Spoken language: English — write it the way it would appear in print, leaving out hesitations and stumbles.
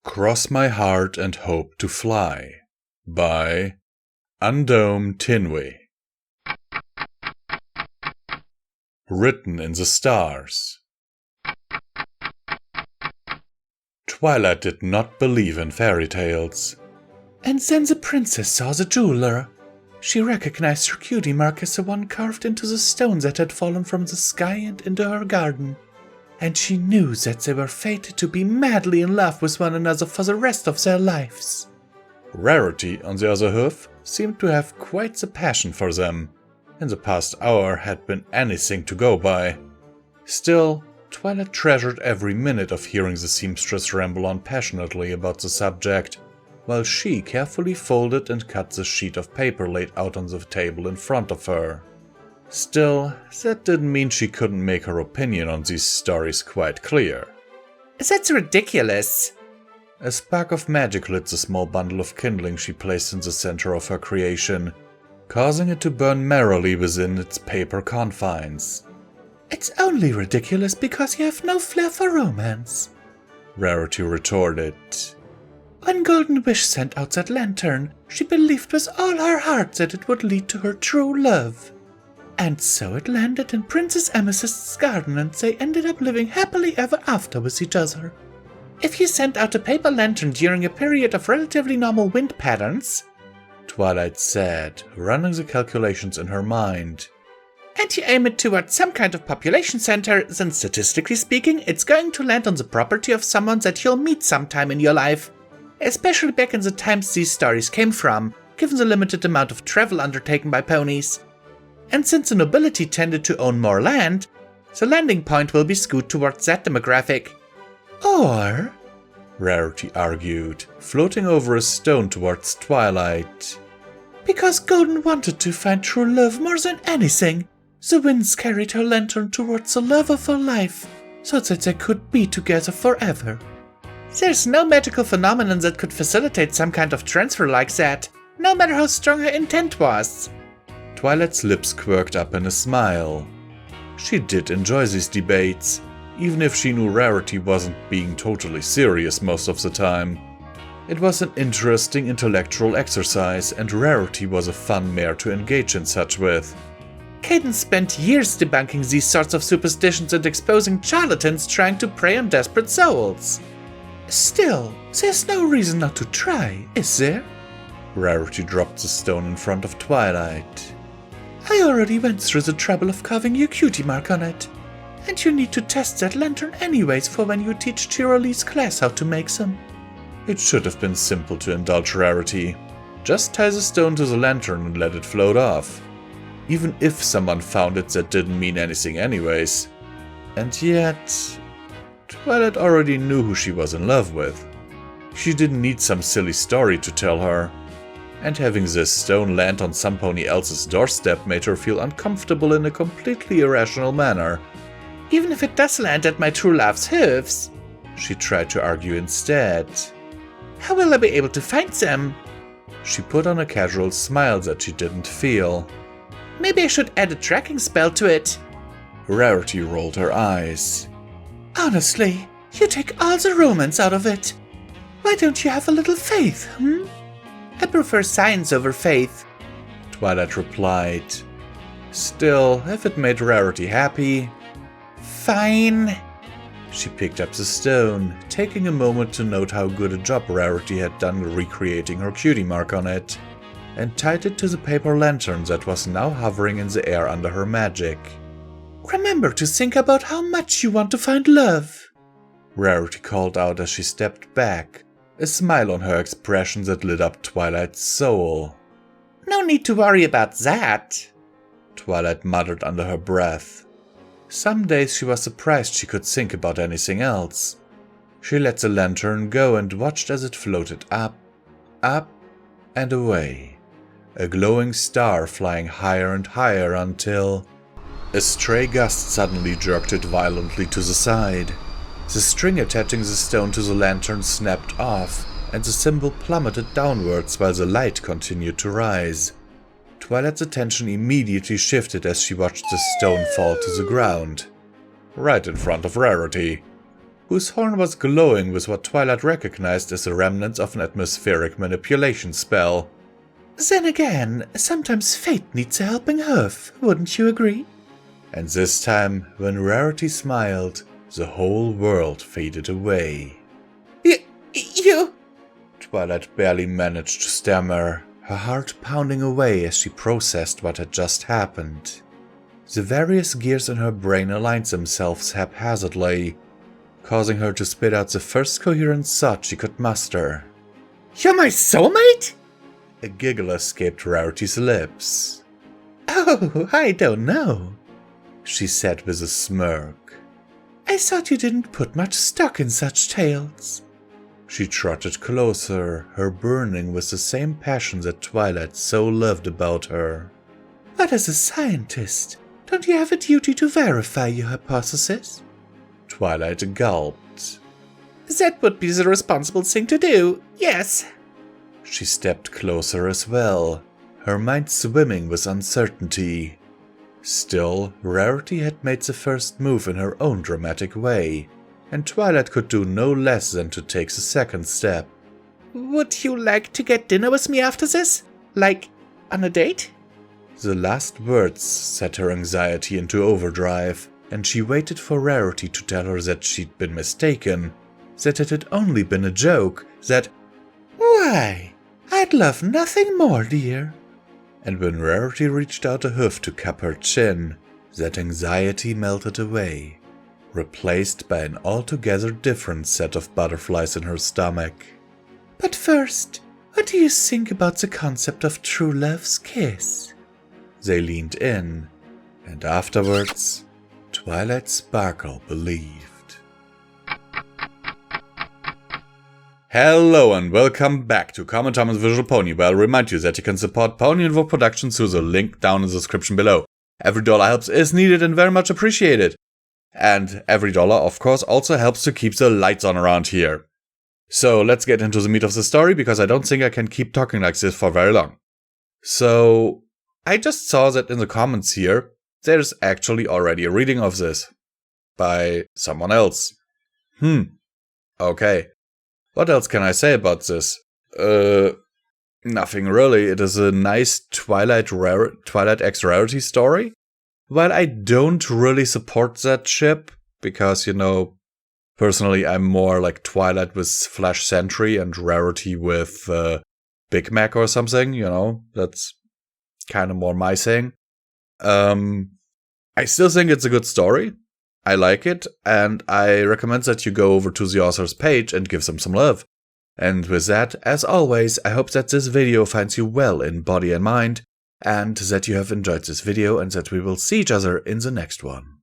Cross My Heart and Hope to Fly by Undome Tinwe. Written in the stars. Twilight did not believe in fairy tales. And then the princess saw the jeweler. She recognized her cutie mark as the one carved into the stone that had fallen from the sky and into her garden. And she knew that they were fated to be madly in love with one another for the rest of their lives. Rarity, on the other hand, seemed to have quite the passion for them. In the past hour had been anything to go by. Still, Twilight treasured every minute of hearing the seamstress ramble on passionately about the subject, while she carefully folded and cut the sheet of paper laid out on the table in front of her. Still, that didn't mean she couldn't make her opinion on these stories quite clear. That's ridiculous. A spark of magic lit the small bundle of kindling she placed in the center of her creation, causing it to burn merrily within its paper confines. It's only ridiculous because you have no flair for romance, Rarity retorted. When Golden Wish sent out that lantern, she believed with all her heart that it would lead to her true love. And so it landed in Princess Amethyst's garden and they ended up living happily ever after with each other. If you sent out a paper lantern during a period of relatively normal wind patterns, Twilight said, running the calculations in her mind, and you aim it towards some kind of population center, then statistically speaking, it's going to land on the property of someone that you'll meet sometime in your life. Especially back in the times these stories came from, given the limited amount of travel undertaken by ponies. And since the nobility tended to own more land, the landing point will be skewed towards that demographic. Or, Rarity argued, floating over a stone towards Twilight, because Golden wanted to find true love more than anything, the winds carried her lantern towards the love of her life, so that they could be together forever. There's no magical phenomenon that could facilitate some kind of transfer like that, no matter how strong her intent was. Twilight's lips quirked up in a smile. She did enjoy these debates, even if she knew Rarity wasn't being totally serious most of the time. It was an interesting intellectual exercise, and Rarity was a fun mare to engage in such with. Cadence spent years debunking these sorts of superstitions and exposing charlatans trying to prey on desperate souls. Still, there's no reason not to try, is there? Rarity dropped the stone in front of Twilight. I already went through the trouble of carving your cutie mark on it. And you need to test that lantern anyways for when you teach Chirali's class how to make some. It should have been simple to indulge Rarity. Just tie the stone to the lantern and let it float off. Even if someone found it, that didn't mean anything anyways. And yet, Twilight already knew who she was in love with. She didn't need some silly story to tell her. And having this stone land on some pony else's doorstep made her feel uncomfortable in a completely irrational manner. Even if it does land at my true love's hooves, she tried to argue instead. How will I be able to find them? She put on a casual smile that she didn't feel. Maybe I should add a tracking spell to it. Rarity rolled her eyes. Honestly, you take all the romance out of it. Why don't you have a little faith, I prefer science over faith, Twilight replied. Still, if it made Rarity happy... Fine. She picked up the stone, taking a moment to note how good a job Rarity had done recreating her cutie mark on it, and tied it to the paper lantern that was now hovering in the air under her magic. Remember to think about how much you want to find love, Rarity called out as she stepped back, a smile on her expression that lit up Twilight's soul. No need to worry about that, Twilight muttered under her breath. Some days she was surprised she could think about anything else. She let the lantern go and watched as it floated up, and away, a glowing star flying higher and higher until... A stray gust suddenly jerked it violently to the side. The string attaching the stone to the lantern snapped off, and the symbol plummeted downwards while the light continued to rise. Twilight's attention immediately shifted as she watched the stone fall to the ground. Right in front of Rarity. whose horn was glowing with what Twilight recognized as the remnants of an atmospheric manipulation spell. Then again, sometimes fate needs a helping hoof, wouldn't you agree? And this time, when Rarity smiled, the whole world faded away. You... Twilight barely managed to stammer, her heart pounding away as she processed what had just happened. The various gears in her brain aligned themselves haphazardly, causing her to spit out the first coherent thought she could muster. You're my soulmate? A giggle escaped Rarity's lips. Oh, I don't know, she said with a smirk. I thought you didn't put much stock in such tales. She trotted closer, her burning with the same passion that Twilight so loved about her. But as a scientist, don't you have a duty to verify your hypothesis? Twilight gulped. That would be the responsible thing to do, yes. She stepped closer as well, her mind swimming with uncertainty. Still, Rarity had made the first move in her own dramatic way, and Twilight could do no less than to take the second step. Would you like to get dinner with me after this? Like, on a date? The last words set her anxiety into overdrive, and she waited for Rarity to tell her that she'd been mistaken, that it had only been a joke, that, "Why, I'd love nothing more, dear." And when Rarity reached out a hoof to cup her chin, that anxiety melted away, replaced by an altogether different set of butterflies in her stomach. But first, what do you think about the concept of true love's kiss? They leaned in, and afterwards, Twilight Sparkle believed. Hello and welcome back to Common Thomas Visual Pony, where I'll remind you that you can support Pony and Wolf Productions through the link down in the description below. Every dollar helps is needed and very much appreciated. And every dollar, of course, also helps to keep the lights on around here. So let's get into the meat of the story, because I don't think I can keep talking like this for very long. So, I just saw that in the comments here, there's actually already a reading of this. By someone else. Okay. What else can I say about this? Nothing really. It is a nice Twilight X Rarity story. While I don't really support that ship, because, you know, personally I'm more like Twilight with Flash Sentry and Rarity with Big Mac or something, you know, that's kind of more my thing. I still think it's a good story. I like it, and I recommend that you go over to the author's page and give them some love. And with that, as always, I hope that this video finds you well in body and mind, and that you have enjoyed this video and that we will see each other in the next one.